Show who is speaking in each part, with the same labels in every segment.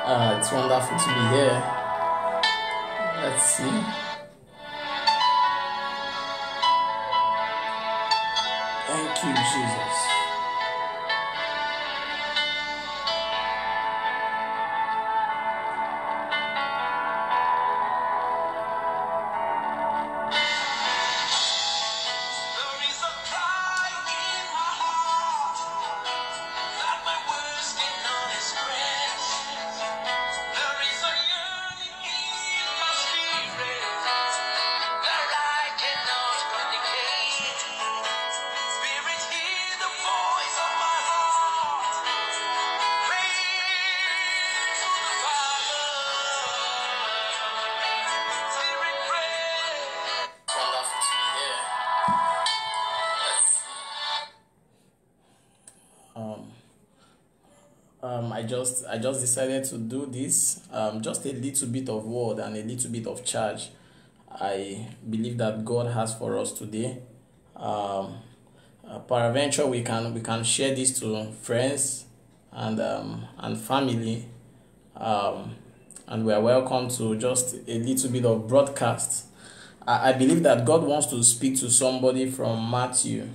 Speaker 1: It's wonderful to be here. Let's see. Thank you, Jesus. I just decided to do this. Just a little bit of word and a little bit of charge. I believe that God has for us today. Peradventure, we can share this to friends and family. And we are welcome to just a little bit of broadcast. I believe that God wants to speak to somebody from Matthew,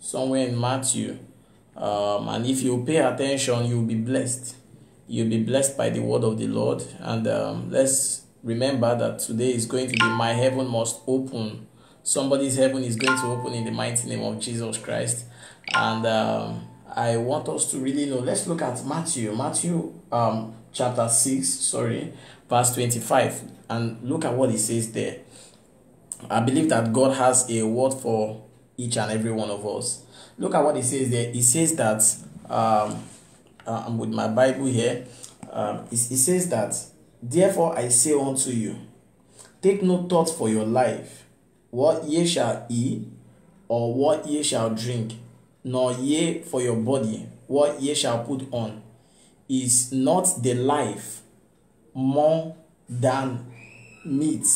Speaker 1: somewhere in Matthew. And if you pay attention, you'll be blessed. You'll be blessed by the word of the Lord. And let's remember that today is going to be My Heaven Must Open. Somebody's heaven is going to open in the mighty name of Jesus Christ. And I want us to really know. Let's look at Matthew chapter 6, verse 25. And look at what it says there. I believe that God has a word for each and every one of us. Look at what it says there. It says that, I'm with my Bible here. It says that, therefore I say unto you, take no thought for your life, what ye shall eat, or what ye shall drink, nor ye for your body, what ye shall put on. Is not the life more than meat,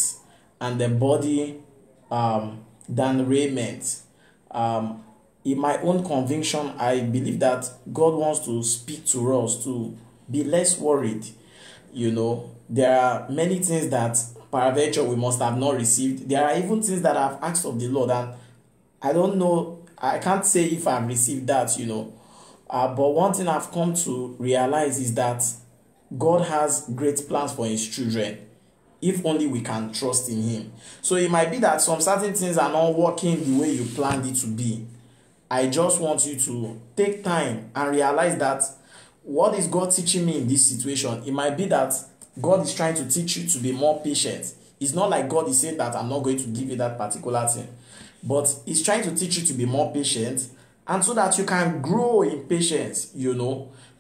Speaker 1: and the body than raiment? In my own conviction, I believe that God wants to speak to us to be less worried. You know, there are many things that peradventure we must have not received. There are even things that I've asked of the Lord, and I don't know, I can't say if I've received that, but one thing I've come to realize is that God has great plans for his children, if only we can trust in him. So it might be that some certain things are not working the way you planned it to be. I just want you to take time and realize that what is God teaching me in this situation? It might be that God is trying to teach you to be more patient. It's not like God is saying that I'm not going to give you that particular thing, but he's trying to teach you to be more patient, and so that you can grow in patience.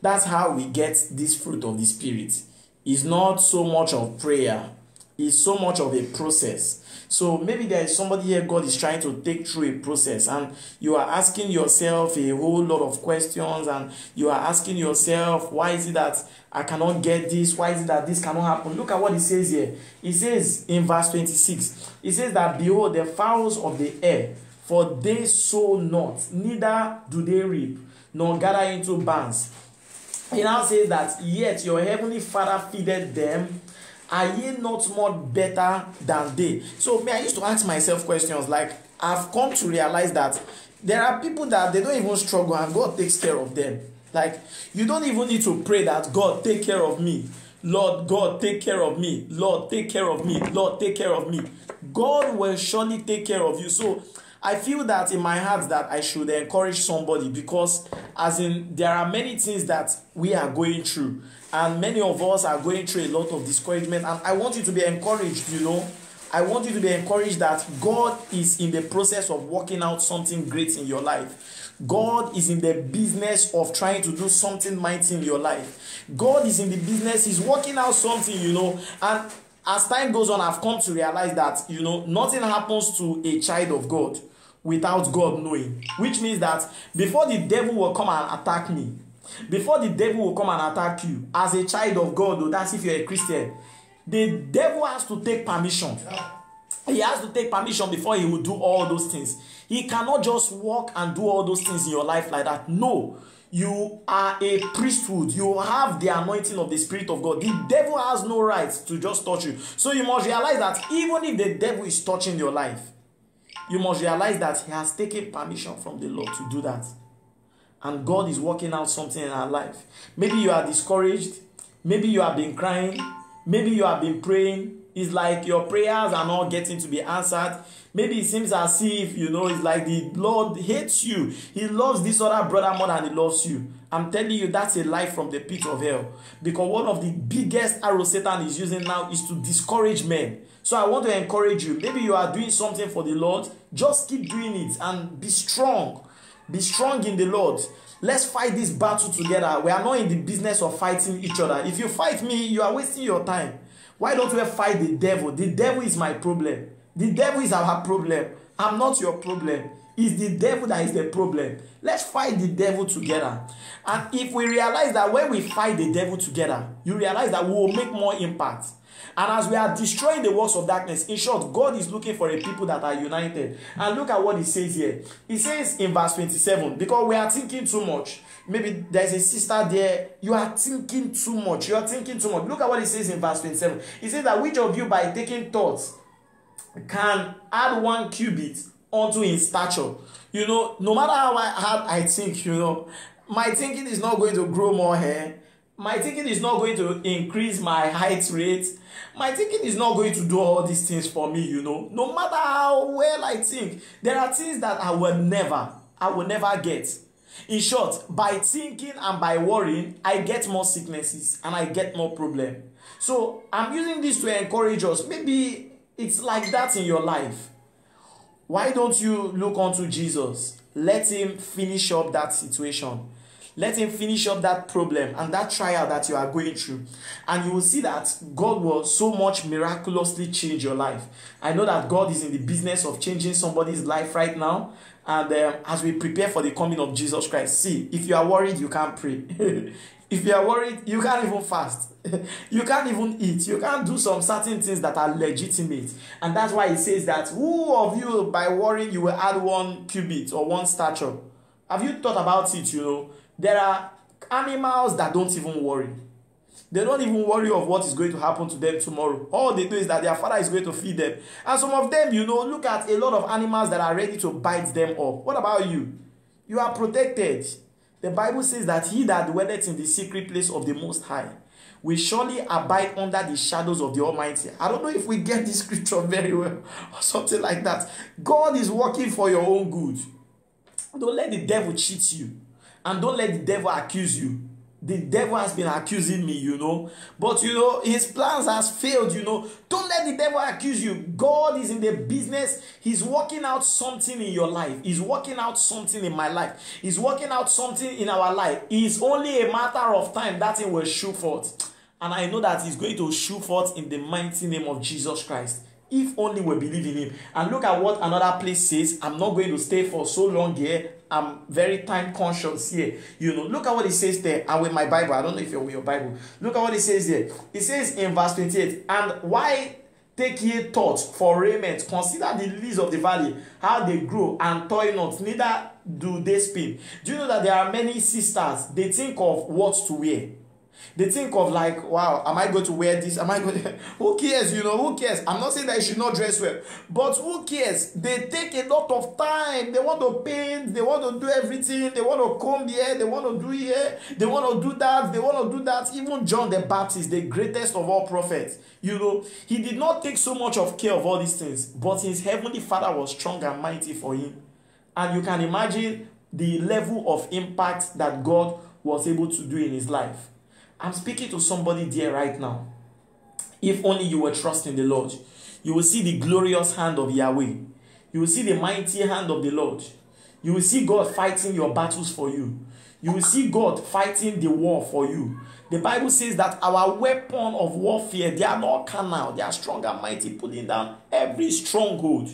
Speaker 1: That's how we get this fruit of the Spirit. It's not so much of prayer, it's so much of a process. So maybe there is somebody here God is trying to take through a process, and you are asking yourself a whole lot of questions, and you are asking yourself, why is it that I cannot get this? Why is it that this cannot happen? Look at what it says here. It says in verse 26, it says that, behold, the fowls of the air, for they sow not, neither do they reap, nor gather into barns. It now says that, yet your heavenly Father feedeth them. Are ye not more better than they? So I used to ask myself questions like, I've come to realize that there are people that they don't even struggle and God takes care of them. Like, you don't even need to pray that God take care of me. Lord, God take care of me. Lord, take care of me. Lord, take care of me. God will surely take care of you. So I feel that in my heart that I should encourage somebody, because there are many things that we are going through, and many of us are going through a lot of discouragement, and I want you to be encouraged. I want you to be encouraged that God is in the process of working out something great in your life. God is in the business of trying to do something mighty in your life. God is in the business, he's working out something, and as time goes on, I've come to realize that, nothing happens to a child of God without God knowing. Which means that before the devil will come and attack me, before the devil will come and attack you, as a child of God, that's if you're a Christian, the devil has to take permission. He has to take permission before he will do all those things. He cannot just walk and do all those things in your life like that. No. You are a priesthood. You have the anointing of the Spirit of God. The devil has no right to just touch you. So you must realize that even if the devil is touching your life, you must realize that he has taken permission from the Lord to do that. And God is working out something in our life. Maybe you are discouraged. Maybe you have been crying. Maybe you have been praying. It's like your prayers are not getting to be answered. Maybe it seems as if, it's like the Lord hates you. He loves this other brother more than he loves you. I'm telling you, that's a lie from the pit of hell. Because one of the biggest arrows Satan is using now is to discourage men. So I want to encourage you. Maybe you are doing something for the Lord. Just keep doing it and be strong. Be strong in the Lord. Let's fight this battle together. We are not in the business of fighting each other. If you fight me, you are wasting your time. Why don't we fight the devil? The devil is my problem. The devil is our problem. I'm not your problem. It's the devil that is the problem. Let's fight the devil together. And if we realize that when we fight the devil together, you realize that we will make more impact. And as we are destroying the works of darkness, in short, God is looking for a people that are united. And look at what he says here. He says in verse 27, because we are thinking too much. Maybe there's a sister there. You are thinking too much. You are thinking too much. Look at what he says in verse 27. He says that which of you by taking thoughts can add 1 cubit unto his stature? No matter how hard I think, my thinking is not going to grow more hair. My thinking is not going to increase my height rate. My thinking is not going to do all these things for me, No matter how well I think, there are things that I will never get. In short, by thinking and by worrying, I get more sicknesses and I get more problems. So I'm using this to encourage us. Maybe it's like that in your life. Why don't you look unto Jesus? Let him finish up that situation. Let him finish up that problem and that trial that you are going through. And you will see that God will so much miraculously change your life. I know that God is in the business of changing somebody's life right now. And as we prepare for the coming of Jesus Christ, see, if you are worried, you can't pray. If you are worried, you can't even fast. You can't even eat. You can't do some certain things that are legitimate. And that's why he says that, who of you, by worrying, you will add 1 cubit or 1 stature? Have you thought about it, There are animals that don't even worry. They don't even worry of what is going to happen to them tomorrow. All they do is that their father is going to feed them. And some of them, look at a lot of animals that are ready to bite them up. What about you? You are protected. The Bible says that he that dwelleth in the secret place of the Most High will surely abide under the shadows of the Almighty. I don't know if we get this scripture very well or something like that. God is working for your own good. Don't let the devil cheat you. And don't let the devil accuse you. The devil has been accusing me, But, his plans has failed, Don't let the devil accuse you. God is in the business. He's working out something in your life. He's working out something in my life. He's working out something in our life. It's only a matter of time that it will show forth. And I know that he's going to show forth in the mighty name of Jesus Christ. If only we believe in him. And look at what another place says. I'm not going to stay for so long here. I'm very time conscious here. Look at what it says there. And with my Bible, I don't know if you're with your Bible. Look at what it says there. It says in verse 28, and why take ye thought for raiment? Consider the lilies of the valley, how they grow, and toil not, neither do they spin. Do you know that there are many sisters, they think of what to wear? They think of like, wow, am I going to wear this? Am I going to... Who cares, who cares? I'm not saying that you should not dress well. But who cares? They take a lot of time. They want to paint. They want to do everything. They want to comb here. They want to do here. They want to do that. They want to do that. Even John the Baptist, the greatest of all prophets, he did not take so much of care of all these things. But his heavenly Father was strong and mighty for him. And you can imagine the level of impact that God was able to do in his life. I'm speaking to somebody there right now. If only you were trusting the Lord, you will see the glorious hand of Yahweh. You will see the mighty hand of the Lord. You will see God fighting your battles for you. You will see God fighting the war for you. The Bible says that our weapon of warfare, they are not carnal, they are strong and mighty, pulling down every stronghold.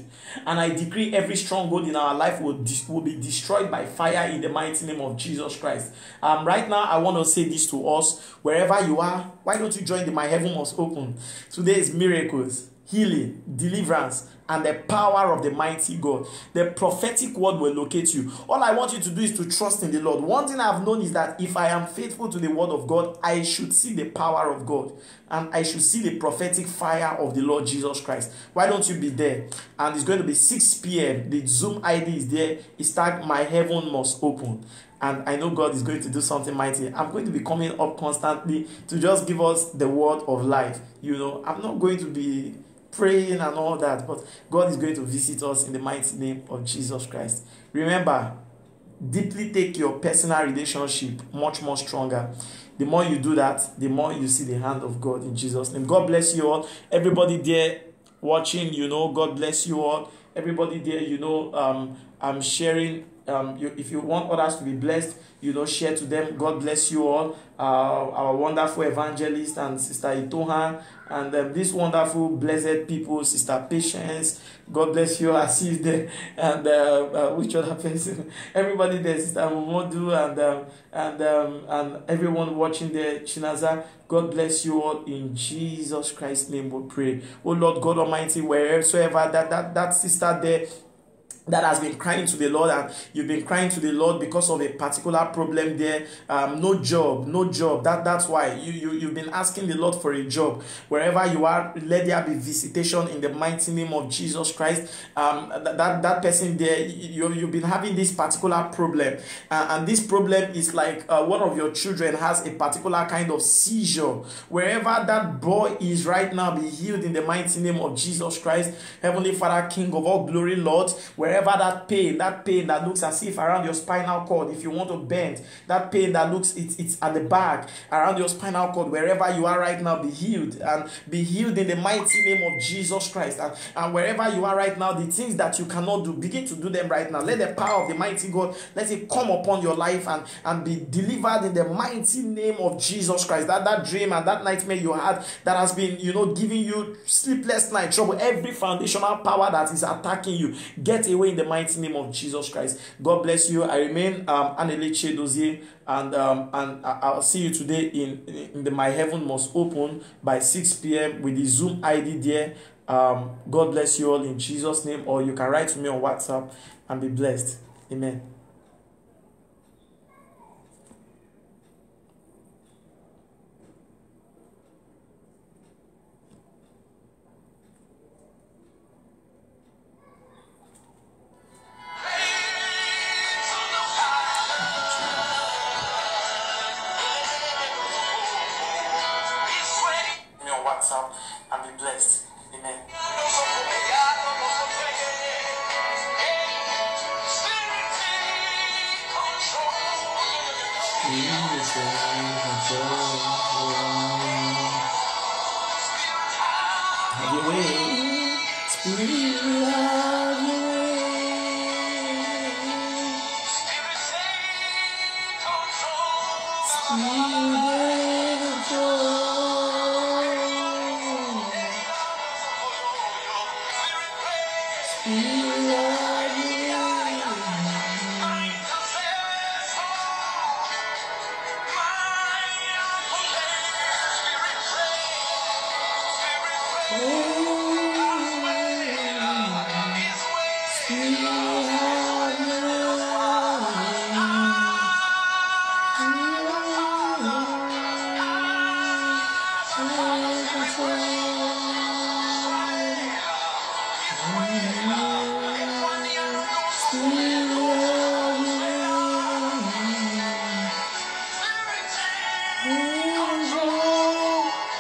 Speaker 1: And I decree every stronghold in our life will be destroyed by fire in the mighty name of Jesus Christ. Right now, I want to say this to us, wherever you are, why don't you join the My Heaven Must Open? Today is miracles, healing, deliverance, and the power of the mighty God. The prophetic word will locate you. All I want you to do is to trust in the Lord. One thing I've known is that if I am faithful to the word of God, I should see the power of God, and I should see the prophetic fire of the Lord Jesus Christ. Why don't you be there? And it's going to be 6 p.m. The Zoom ID is there. It's tagged My Heaven Must Open. And I know God is going to do something mighty. I'm going to be coming up constantly to just give us the word of life. You know, I'm not going to be praying and all that, but God is going to visit us in the mighty name of Jesus Christ. Remember, deeply take your personal relationship much more stronger. The more you do that, the more you see the hand of God in Jesus' name. God bless you all. Everybody there watching, you know, God bless you all. Everybody there, you know, I'm sharing. If you want others to be blessed, you know, share to them. God bless you all. Our wonderful evangelist and Sister Itohan, and this wonderful blessed people, Sister Patience. God bless you. I see you there. And which other person? Everybody there, Sister Momodu, and everyone watching there, Chinaza. God bless you all in Jesus Christ's name. We pray. Oh Lord God Almighty, wheresoever that sister there that has been crying to the Lord, and you've been crying to the Lord because of a particular problem there, no job, that's why you've been asking the Lord for a job. Wherever you are, let there be visitation in the mighty name of Jesus Christ. That person there, you've been having this particular problem, and this problem is like one of your children has a particular kind of seizure. Wherever that boy is right now, be healed in the mighty name of Jesus Christ. Heavenly Father, King of all glory, Lord, wherever that pain that looks as if around your spinal cord, if you want to bend, that pain that looks it's at the back around your spinal cord, wherever you are right now, be healed, and be healed in the mighty name of Jesus Christ. And wherever you are right now, the things that you cannot do, begin to do them right now. Let the power of the mighty God, let it come upon your life and be delivered in the mighty name of Jesus Christ. That dream and that nightmare you had that has been, you know, giving you sleepless night trouble, every foundational power that is attacking you, get away in the mighty name of Jesus Christ. God bless you. I remain Aneleche Dozier, and I'll see you today in the My Heaven Must Open by 6 p.m. with the Zoom ID there. God bless you all in Jesus' name, or you can write to me on WhatsApp and be blessed. Amen. WhatsApp and be blessed. Amen. Have your way, Spirit, have your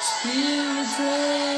Speaker 1: Spirit,